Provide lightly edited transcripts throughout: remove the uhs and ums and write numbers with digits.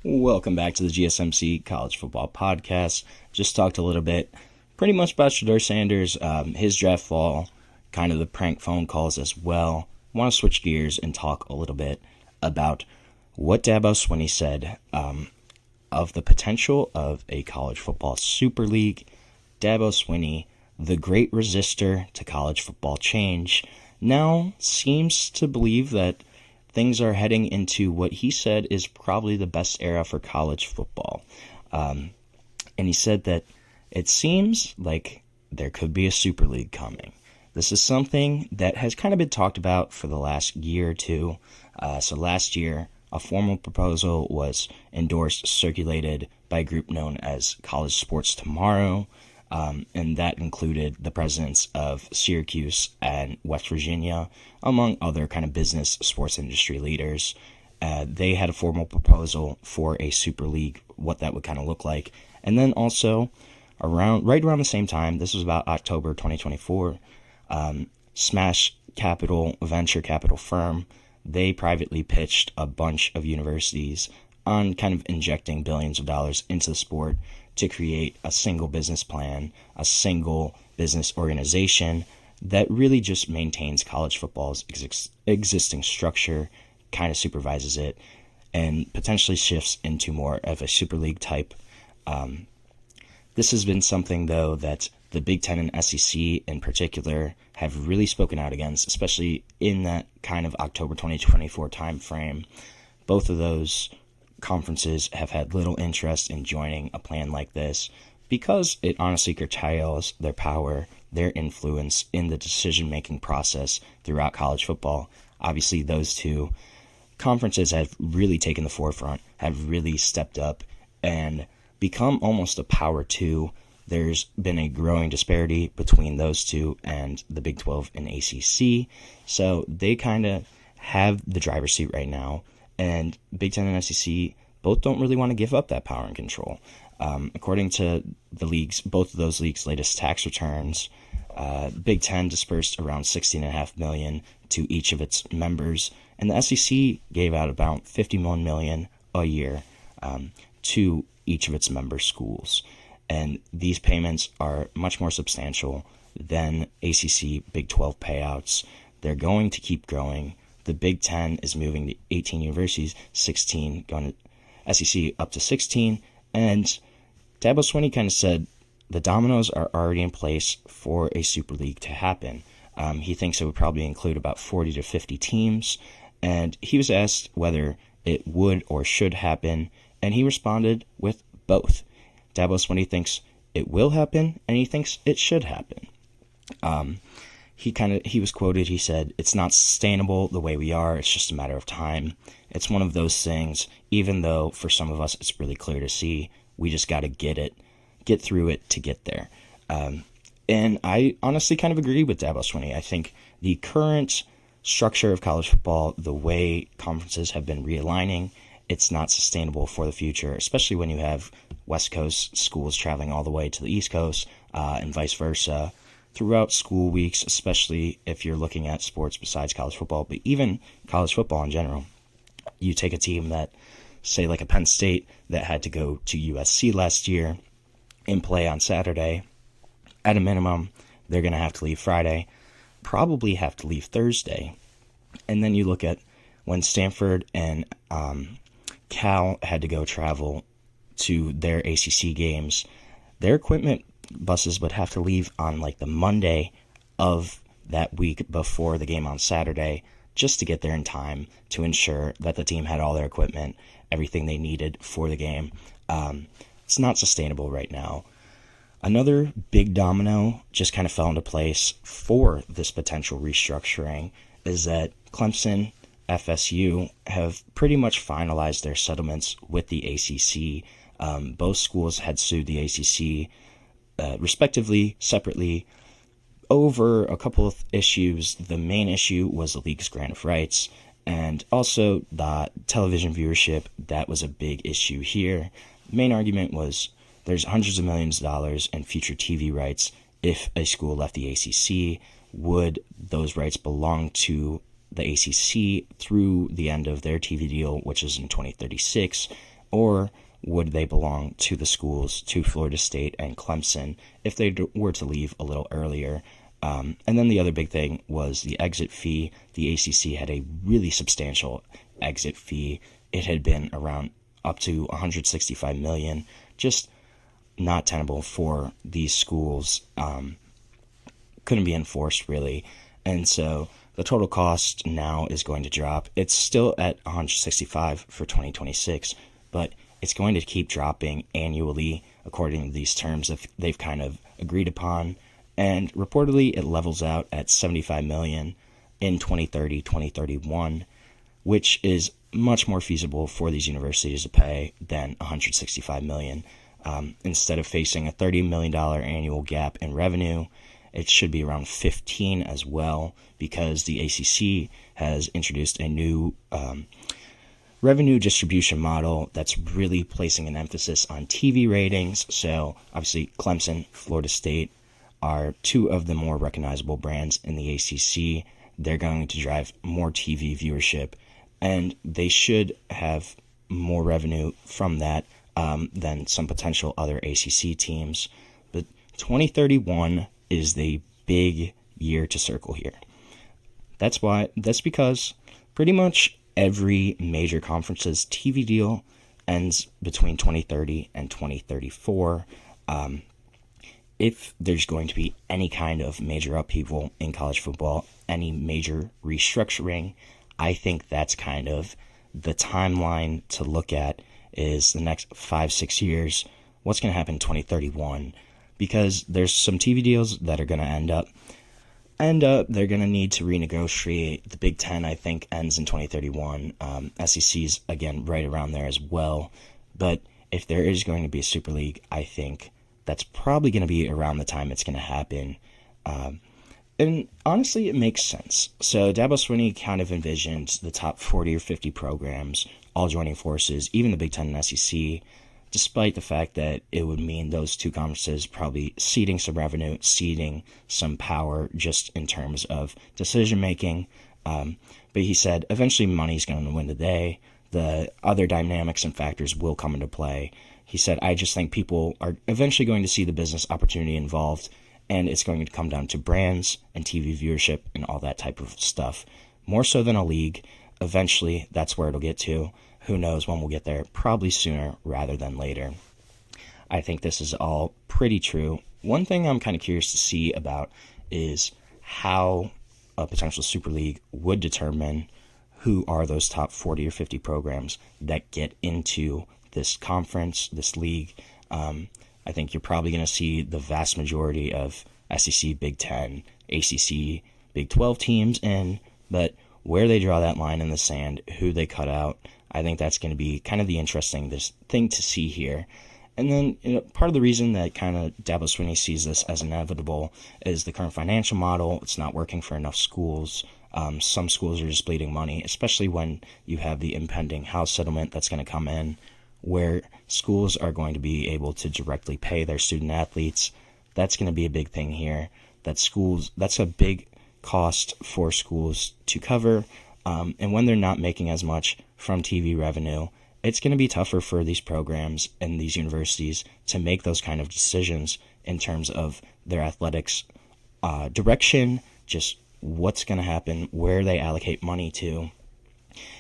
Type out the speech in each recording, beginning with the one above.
Welcome back to the GSMC College Football Podcast. Just talked a little bit pretty much about Shedeur Sanders, his draft fall, kind of the prank phone calls as well. Want to switch gears and talk a little bit about what Dabo Swinney said of the potential of a college football super league. Dabo Swinney, the great resistor to college football change, now seems to believe that things are heading into what he said is probably the best era for college football. And he said that it seems like there could be a super league coming. This is something that has kind of been talked about for the last year or two. So last year, a formal proposal was endorsed, circulated by a group known as College Sports Tomorrow, and that included the presidents of Syracuse and West Virginia, among other kind of business sports industry leaders. They had a formal proposal for a super league, what that would kind of look like. And then also, right around the same time, this was about October 2024, Smash Capital, venture capital firm, they privately pitched a bunch of universities on kind of injecting billions of dollars into the sport to create a single business plan, a single business organization that really just maintains college football's existing structure, kind of supervises it, and potentially shifts into more of a super league type. This has been something, though, that the Big Ten and SEC in particular have really spoken out against, especially in that kind of October 2024 time frame. Both of those conferences have had little interest in joining a plan like this because it honestly curtails their power, their influence in the decision-making process throughout college football. Obviously, those two conferences have really taken the forefront, have really stepped up and become almost a power two. There's been a growing disparity between those two and the Big 12 and ACC, so they kind of have the driver's seat right now. And Big Ten and SEC both don't really want to give up that power and control. According to the leagues, both of those leagues' latest tax returns, Big Ten dispersed around $16.5 million to each of its members, and the SEC gave out about $51 million a year to each of its member schools. And these payments are much more substantial than ACC Big 12 payouts. They're going to keep growing. The Big Ten is moving to 18 universities, 16 going to SEC up to 16, and Dabo Swinney kind of said the dominoes are already in place for a super league to happen. He thinks it would probably include about 40 to 50 teams, and he was asked whether it would or should happen, and he responded with both. Dabo Swinney thinks it will happen, and he thinks it should happen. He was quoted, he said, "It's not sustainable the way we are, it's just a matter of time. It's one of those things, even though for some of us it's really clear to see, we just got to get through it to get there." And I honestly kind of agree with Dabo Swinney. I think the current structure of college football, the way conferences have been realigning, it's not sustainable for the future, especially when you have West Coast schools traveling all the way to the East Coast and vice versa throughout school weeks, especially if you're looking at sports besides college football, but even college football in general. You take a team that, say like a Penn State, that had to go to USC last year and play on Saturday. At a minimum, they're going to have to leave Friday, probably have to leave Thursday. And then you look at when Stanford and Cal had to go travel to their ACC games, their equipment buses would have to leave on like the Monday of that week before the game on Saturday just to get there in time to ensure that the team had all their equipment, everything they needed for the game. It's not sustainable right now. Another big domino just kind of fell into place for this potential restructuring is that Clemson, FSU have pretty much finalized their settlements with the ACC. Both schools had sued the ACC respectively, separately, over a couple of issues. The main issue was the league's grant of rights, and also the television viewership. That was a big issue here. The main argument was there's hundreds of millions of dollars in future TV rights. If a school left the ACC, would those rights belong to the ACC through the end of their TV deal, which is in 2036? or would they belong to the schools, to Florida State and Clemson, if they were to leave a little earlier? And then the other big thing was the exit fee. The ACC had a really substantial exit fee. It had been around up to $165 million, just not tenable for these schools. Couldn't be enforced, really. And so the total cost now is going to drop. It's still at $165 for 2026, but it's going to keep dropping annually according to these terms that they've kind of agreed upon. And reportedly, it levels out at $75 million in 2030, 2031, which is much more feasible for these universities to pay than $165 million. Instead of facing a $30 million annual gap in revenue, it should be around 15 as well, because the ACC has introduced a new revenue distribution model that's really placing an emphasis on TV ratings. So obviously Clemson, Florida State are two of the more recognizable brands in the ACC. They're going to drive more TV viewership, and they should have more revenue from that than some potential other ACC teams. But 2031 is the big year to circle here. That's because pretty much every major conference's TV deal ends between 2030 and 2034. If there's going to be any kind of major upheaval in college football, any major restructuring, I think that's kind of the timeline to look at, is the next 5-6 years. What's going to happen in 2031? Because there's some TV deals that are going to end up. They're going to need to renegotiate. The Big Ten, I think, ends in 2031. SEC's, again, right around there as well. But if there is going to be a Super League, I think that's probably going to be around the time it's going to happen. And honestly, it makes sense. So Dabo Swinney kind of envisioned the top 40 or 50 programs all joining forces, even the Big Ten and SEC, despite the fact that it would mean those two conferences probably ceding some revenue, ceding some power just in terms of decision-making. But he said eventually money's going to win the day. The other dynamics and factors will come into play. He said, I just think people are eventually going to see the business opportunity involved, and it's going to come down to brands and TV viewership and all that type of stuff. More so than a league. Eventually, that's where it'll get to. Who knows when we'll get there? Probably sooner rather than later. I think this is all pretty true. One thing I'm kind of curious to see about is how a potential Super League would determine who are those top 40 or 50 programs that get into this conference, this league. I think you're probably going to see the vast majority of SEC, Big Ten, ACC, Big 12 teams in, but where they draw that line in the sand, who they cut out, I think that's going to be kind of the interesting thing to see here. And then part of the reason that kind of Dabo Swinney sees this as inevitable is the current financial model. It's not working for enough schools. Some schools are just bleeding money, especially when you have the impending House settlement that's going to come in, where schools are going to be able to directly pay their student athletes. That's going to be a big thing here. That's a big cost for schools to cover. And when they're not making as much from TV revenue, it's going to be tougher for these programs and these universities to make those kind of decisions in terms of their athletics direction, just what's going to happen, where they allocate money to.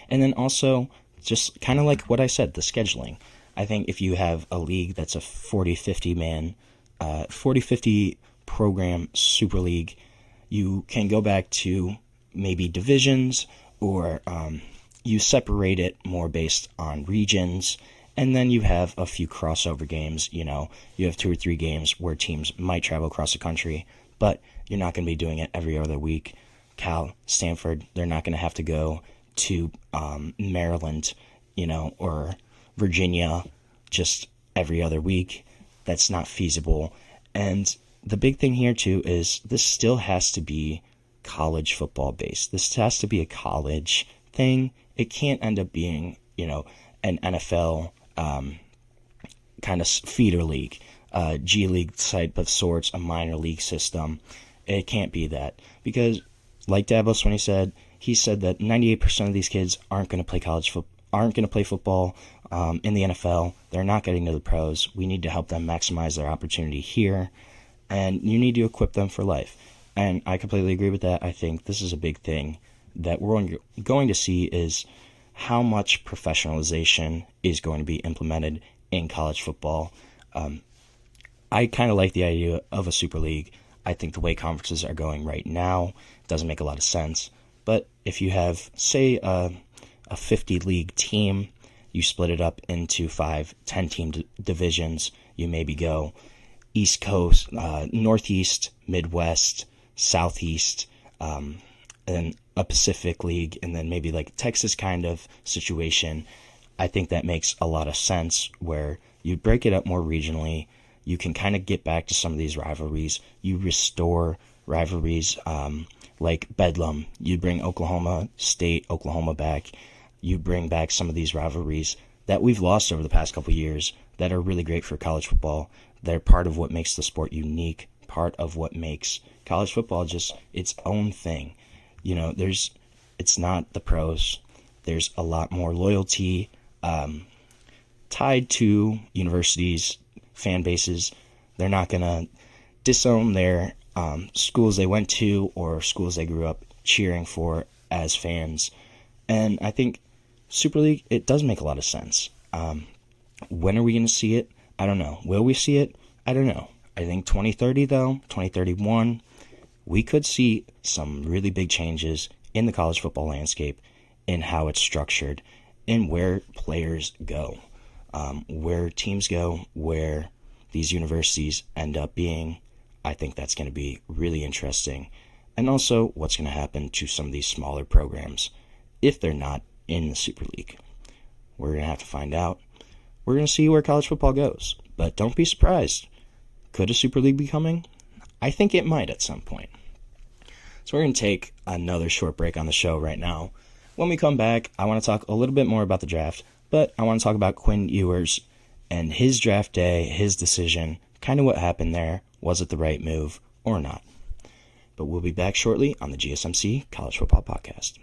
And then also, just kind of like what I said, the scheduling. I think if you have a league that's a 40-50 program Super League, you can go back to maybe divisions, or you separate it more based on regions, and then you have a few crossover games. You have 2 or 3 games where teams might travel across the country, but you're not going to be doing it every other week. Cal, Stanford, they're not going to have to go to Maryland, or Virginia just every other week. That's not feasible. And the big thing here too is this still has to be college football based. This has to be a college thing. It can't end up being, an NFL kind of feeder league, G League type of sorts, a minor league system. It can't be that, because like Dabo Swinney said, he said that 98% of these kids aren't going to play college football, aren't going to play football in the NFL. They're not getting to the pros. We need to help them maximize their opportunity here, and you need to equip them for life. And I completely agree with that. I think this is a big thing that we're going to see is how much professionalization is going to be implemented in college football. I kind of like the idea of a super league. I think the way conferences are going right now doesn't make a lot of sense. But if you have, say, a 50-league team, you split it up into 5 10-team divisions. You maybe go East Coast, Northeast, Midwest, Southeast, and a Pacific League, and then maybe like Texas kind of situation. I think that makes a lot of sense where you break it up more regionally. You can kind of get back to some of these rivalries. You restore rivalries like Bedlam. You bring Oklahoma State, Oklahoma back. You bring back some of these rivalries that we've lost over the past couple of years that are really great for college football. They're part of what makes the sport unique, part of what makes college football just its own thing. You know, it's not the pros. There's a lot more loyalty tied to universities, fan bases. They're not going to disown their schools they went to or schools they grew up cheering for as fans. And I think Super League, it does make a lot of sense. When are we going to see it? I don't know. Will we see it? I don't know. I think 2030, though, 2031, we could see some really big changes in the college football landscape, in how it's structured, in where players go, where teams go, where these universities end up being. I think that's going to be really interesting. And also what's going to happen to some of these smaller programs if they're not in the Super League. We're going to have to find out. We're going to see where college football goes. But don't be surprised. Could a Super League be coming? I think it might at some point. So we're going to take another short break on the show right now. When we come back, I want to talk a little bit more about the draft, but I want to talk about Quinn Ewers and his draft day, his decision, kind of what happened there. Was it the right move or not? But we'll be back shortly on the GSMC College Football Podcast.